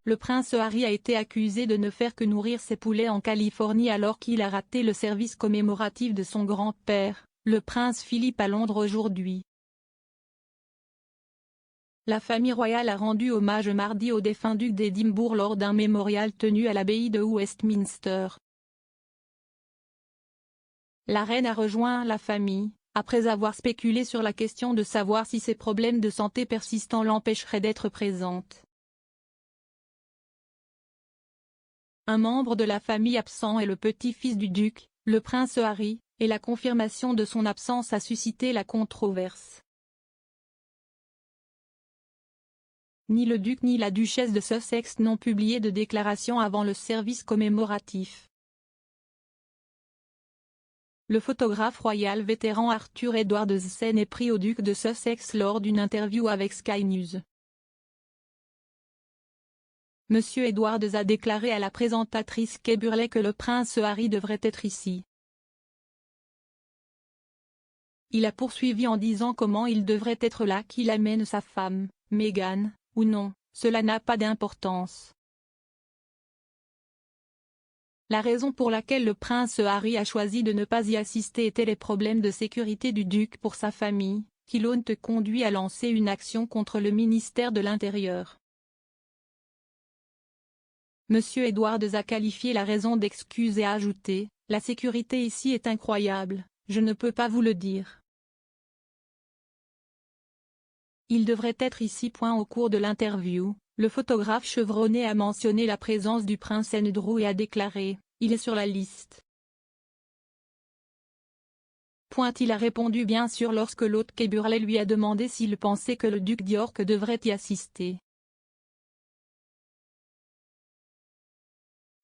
Le prince Harry a été accusé de ne faire que nourrir ses poulets en Californie alors qu'il a raté le service commémoratif de son grand-père, le prince Philippe à Londres aujourd'hui. La famille royale a rendu hommage mardi au défunt duc d'Édimbourg lors d'un mémorial tenu à l'abbaye de Westminster. La reine a rejoint la famille, après avoir spéculé sur la question de savoir si ses problèmes de santé persistants l'empêcheraient d'être présente. Un membre de la famille absent est le petit-fils du duc, le prince Harry, et la confirmation de son absence a suscité la controverse. Ni le duc ni la duchesse de Sussex n'ont publié de déclaration avant le service commémoratif. Le photographe royal vétéran Arthur Edwards s'en est pris au duc de Sussex lors d'une interview avec Sky News. Monsieur Edwards a déclaré à la présentatrice Kay Burley que le prince Harry devrait être ici. Il a poursuivi en disant comment il devrait être là, qu'il amène sa femme, Meghan, ou non, cela n'a pas d'importance. La raison pour laquelle le prince Harry a choisi de ne pas y assister était les problèmes de sécurité du duc pour sa famille, qui l'ont conduit à lancer une action contre le ministère de l'Intérieur. Monsieur Edwards a qualifié la raison d'excuse et a ajouté « La sécurité ici est incroyable, je ne peux pas vous le dire. Il devrait être ici. » Au cours de l'interview, le photographe chevronné a mentionné la présence du prince Andrew et a déclaré « Il est sur la liste. » Il a répondu bien sûr lorsque l'hôte Kay Burley lui a demandé s'il pensait que le duc d'York devrait y assister.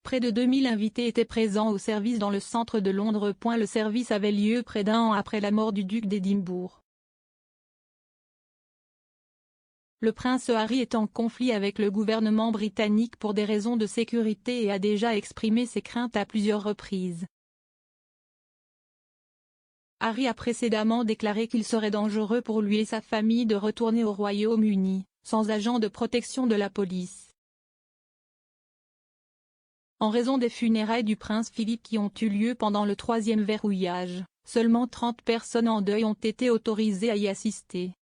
Près de 2000 invités étaient présents au service dans le centre de Londres. Le service avait lieu près d'1 an après la mort du duc d'Édimbourg. Le prince Harry est en conflit avec le gouvernement britannique pour des raisons de sécurité et a déjà exprimé ses craintes à plusieurs reprises. Harry a précédemment déclaré qu'il serait dangereux pour lui et sa famille de retourner au Royaume-Uni, sans agent de protection de la police. En raison des funérailles du prince Philippe qui ont eu lieu pendant le 3e verrouillage, seulement 30 personnes en deuil ont été autorisées à y assister.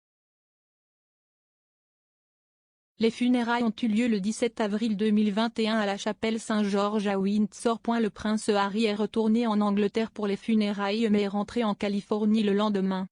Les funérailles ont eu lieu le 17 avril 2021 à la chapelle Saint-Georges à Windsor. Le prince Harry est retourné en Angleterre pour les funérailles mais est rentré en Californie le lendemain.